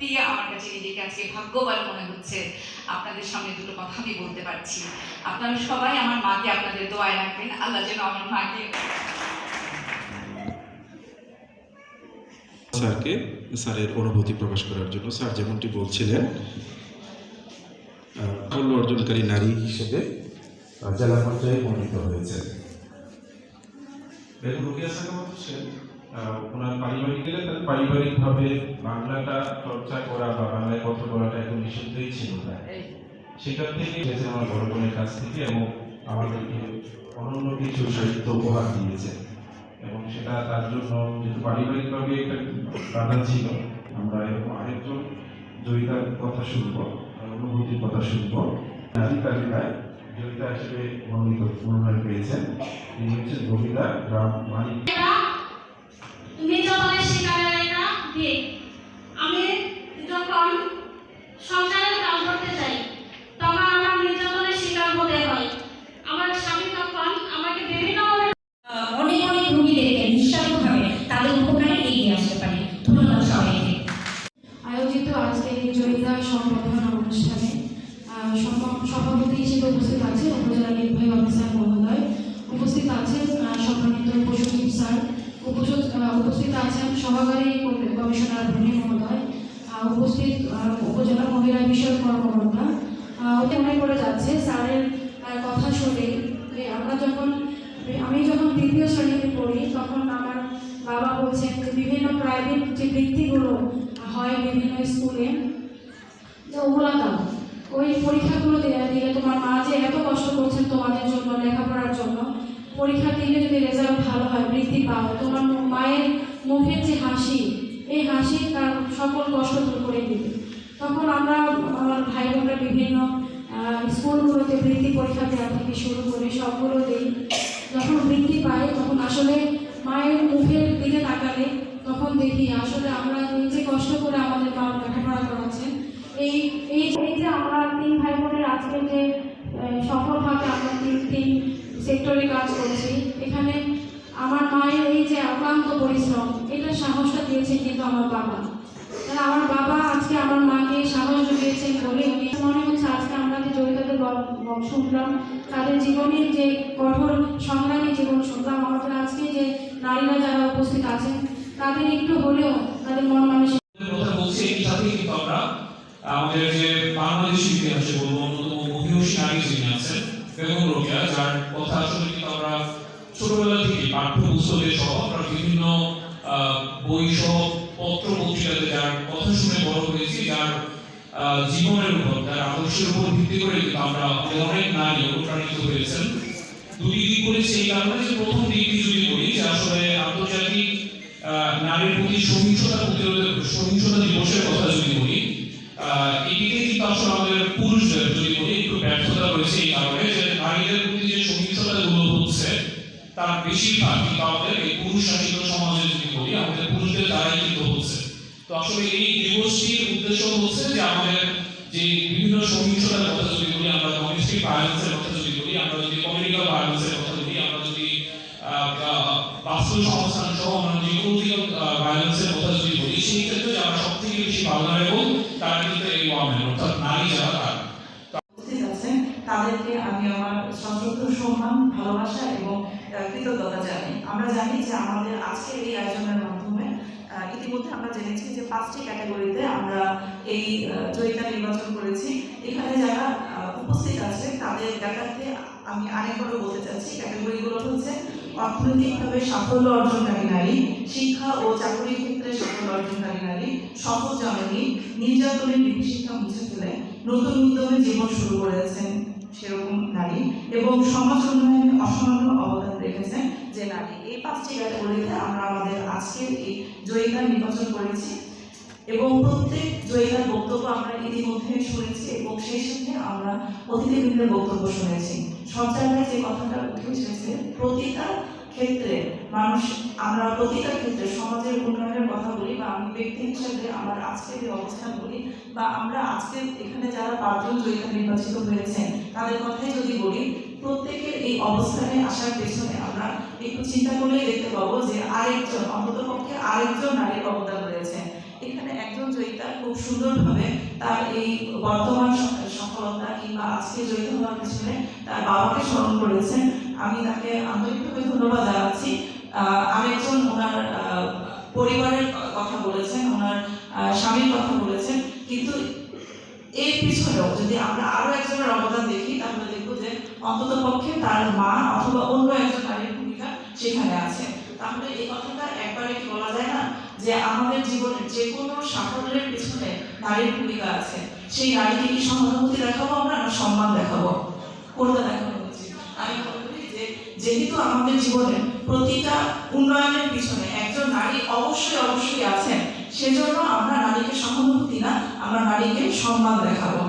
সত্যি আমার কাছে নিজেকে আজকে ভাগ্যবান মনে হচ্ছে আপনাদের সামনে দুটো কথা আমি বলতে পারছি। আপনারা সবাই আমার মাকে আপনাদের দোয়ায় রাখবেন, আল্লাহ যেন আমার মাকে স্যারকে স্যারের অনুভূতি প্রকাশ করার জন্য। স্যার যেমনটি বলছিলেন, সাফল্য অর্জনকারী নারী হিসেবে জেলা পর্যায়ে মনোনীত হয়েছে। ওনার পারিবারিক গেলে তার পারিবারিকভাবে বাংলাটা চর্চা করা বা বাংলায় কথা বলাটা এখন নিষিদ্ধই ছিল না। সেখান থেকে গেছেন আমার বড় বোনের কাছ থেকে এবং আমাদেরকে অনন্য কিছু সাহিত্য উপহার দিয়েছে এবং সেটা তার জন্য যেহেতু পারিবারিকভাবে একটা বাধা ছিল। আমরা এরকম আরেকজন জয়িতার কথা শুনবো, অনুভূতির কথা শুনবো। নারী তালিকায় জয়িতা হিসেবে মনোনয়ন পেয়েছেন তিনি হচ্ছেন ববিতা গ্রাম মানিক। নির্যাতনের শিকারের দিয়ে আমি যখন সংসারের কাজ করতে চাই তখন আমার নির্যাতনের শিকার হতে হয়। আমার স্বামী তখন আমাকে বিভিন্ন অনেক অনেক রোগীদেরকে নিঃস্বার্থভাবে তাদের উপকারে এগিয়ে আসতে পারে। ধন্যবাদ সবাইকে। আয়োজিত আজকের এই জয়িতা সম্বর্ধনা অনুষ্ঠানে সভাপতি হিসেবে উপস্থিত আছেন উপজেলা নির্বাহী অফিসার মহোদয়, উপস্থিত আছেন সম্মানিত উপসচিব স্যার, উপস্থিত আছেন সহকারী কমিশনার ভূমি মহোদয়, উপস্থিত উপজেলা মহিলা বিষয়ক কর্মকর্তা। ওতে মনে করে যাচ্ছে স্যারের কথা শুনে আমি যখন তৃতীয় শ্রেণীতে পড়ি তখন আমার বাবা বলছেন যে বিভিন্ন প্রাইভেট যে বৃত্তিগুলো হয় বিভিন্ন স্কুলে, যে ওগুলো দাও, ওই পরীক্ষাগুলো দিলে তোমার মা যে এত কষ্ট করছেন তোমাদের জন্য লেখাপড়ার জন্য, পরীক্ষা দিলে যদি রেজাল্ট ভালো হয় বৃত্তি পাও, তোমার মায়ের মুখের যে হাসি, এই হাসি তার সকল কষ্ট দূর করে দিবে। তখন আমরা আমার ভাই বোনরা বিভিন্ন স্কুলগুলোতে বৃত্তি পরীক্ষা দেওয়া থেকে শুরু করে সবগুলো দিই। যখন বৃত্তি পাই তখন আসলে মায়ের মুখের দিকে তাকালে তখন দেখি আসলে আমরা নিজে কষ্ট করে আমাদের মা লেখাপড়া করাচ্ছেন। এই যে আমরা তিন ভাই বোনের আজকে যে সফলভাবে আমরা তিন সেক্টরে কাজ করছি, এখানে আমার মায়ের এই যে অক্লান্ত পরিশ্রম, এটা সাহসটা দিয়েছে কিন্তু আমার বাবা। তাহলে আমার বাবা আজকে আমার মাকে সাহস জুগিয়েছেন বলে মনে হচ্ছে আজকে আমরা যে জয়িতাদের শুনলাম, তাদের জীবনের যে কঠোর সংগ্রামী জীবন শুনলাম, আমাদের আজকে যে নারীরা যারা উপস্থিত আছেন তাদের একটু হলেও তাদের মন মানসিক কথা বলছি। এই সাথে কিন্তু আমরা আমাদের যে বাংলাদেশ ইতিহাসে বলবো অন্যতম মহিষী নারী যিনি আছেন বেগম রোকেয়া, যার কথা আসলে কিন্তু আমরা ছোটবেলা থেকে পাঠ্যপুস্তকে সহ আমরা বিভিন্ন বই সহ পত্র পত্রিকাতে যার কথা শুনে বড় হয়েছি, যার জীবনের উপর তার আদর্শের উপর ভিত্তি করে কিন্তু আমরা অনেক নারী অনুপ্রাণিত হয়েছেন। দুটি দিক করেছি এই কারণে যে প্রথম দিকটি যদি বলি যে আসলে আন্তর্জাতিক নারীর প্রতি সহিংসতা দিবসের কথা যদি বলি, এদিকে কিন্তু আসলে আমাদের পুরুষদের যদি বলি একটু ব্যর্থতা রয়েছে এই কারণে যে নারীদের প্রতি যে সহিংসতাগুলো হচ্ছে তার বেশিরভাগ কিন্তু আমাদের এই পুরুষ শাসিত সমাজে যদি বলি আমাদের পুরুষদের দ্বারাই কিন্তু হচ্ছে। তো আসলে এই দিবসটির উদ্দেশ্য হচ্ছে যে আমাদের যে বিভিন্ন সহিংসতার কথা যদি বলি, আমরা ডোমেস্টিক ভায়োলেন্সের কথা যদি বলি, আমরা যদি কমিউনিক্যাল ভায়োলেন্সের কথা বলি, আমরা যদি বাস্তব সংস্থান সহ আমরা যে ইকোলজিক্যাল ভায়োলেন্সের কথা যদি বলি, সেই ক্ষেত্রে যারা সব থেকে বেশি ভালনারেবল তারা কিন্তু এই ওয়ামেন, অর্থাৎ নারী যারা তাদেরকে আমি আমার সশ্রদ্ধ সম্মান, ভালোবাসা এবং কৃতজ্ঞতা জানাই। আমরা জানি যে আমাদের আজকের এই আয়োজনের মাধ্যমে ইতিমধ্যে আমরা জেনেছি যে 5টি ক্যাটাগরিতে আমরা এই জয়িতা নির্বাচন করেছি। এখানে যারা উপস্থিত আছে তাদের ব্যাপারে আমি আরেকবারও বলতে চাচ্ছি, ক্যাটাগরিগুলো হচ্ছে অর্থনৈতিকভাবে সাফল্য অর্জনকারী নারী, শিক্ষা ও চাকরির ক্ষেত্রে সাফল্য অর্জনকারী নারী, সফল জননী, নির্যাতনের বিভীষিকা মুছে ফেলে নতুন উদ্যমে জীবন শুরু করেছেন সেরকম নারী, এবং সমাজ উন্নয়নে অসামান্য অবদান রেখেছেন যে নারী। এই 5টি ক্যাটাগরিতে আমরা আমাদের আজকের এই জয়িতা নির্বাচন করেছি এবং প্রত্যেক জয়িতার বক্তব্য আমরা ইতিমধ্যে শুনেছি এবং সেই সাথে আমরা অতিথিবৃন্দের বক্তব্য শুনেছি। সব জায়গায় যে কথাটা উঠে এসেছে, প্রতিটা ক্ষেত্রে আমরা প্রতিটা ক্ষেত্রে সমাজের উন্নয়নের কথা বলি, বা আমি ব্যক্তি হিসেবে আমার আজকের এই অবস্থান বলি, বা আমরা আজকে এখানে যারা 5 জন জয়িতা নির্বাচিত হয়েছেন তাদের কথাই যদি বলি, প্রত্যেকের এই অবস্থানে আসার পেছনে আমরা একটু চিন্তা করলেই দেখতে পাবো যে আরেকজন, অন্ততপক্ষে আরেকজন নারীর অবদান রয়েছে। এখানে একজন জয়িতা খুব সুন্দরভাবে তার এই বর্তমান সফলতা কিংবা আজকে জয়িতা হওয়ার পিছনে তার বাবাকে স্মরণ করেছেন। আমি তাকে আন্তরিকভাবে ধন্যবাদ জানাচ্ছি। আরেকজন ওনার পরিবারের কথা বলেছেন, ওনার স্বামীর কথা বলেছেন, কিন্তু এর পিছনেও যদি আমরা আরো একজনের অবদান দেখি তাহলে দেখবো যে অন্তত পক্ষে তার মা অথবা অন্য একজন নারীর ভূমিকা সেখানে আছে। তাহলে এই কথাটা একবারে কি বলা যায় না যে আমাদের জীবনের যে কোনো সাফল্যের পিছনে নারীর ভূমিকা আছে। সেই নারীকে কি সহানুভূতি দেখাবো আমরা, না সম্মান দেখাবো? কোনটা দেখানো উচিত? আমি মনে করি যে যেহেতু আমাদের জীবনে প্রতিটা উন্নয়নের পিছনে একজন নারী অবশ্যই আছেন, সেজন্য আমরা নারীকে সহানুভূতি না, আমরা নারীকে সম্মান দেখাবো।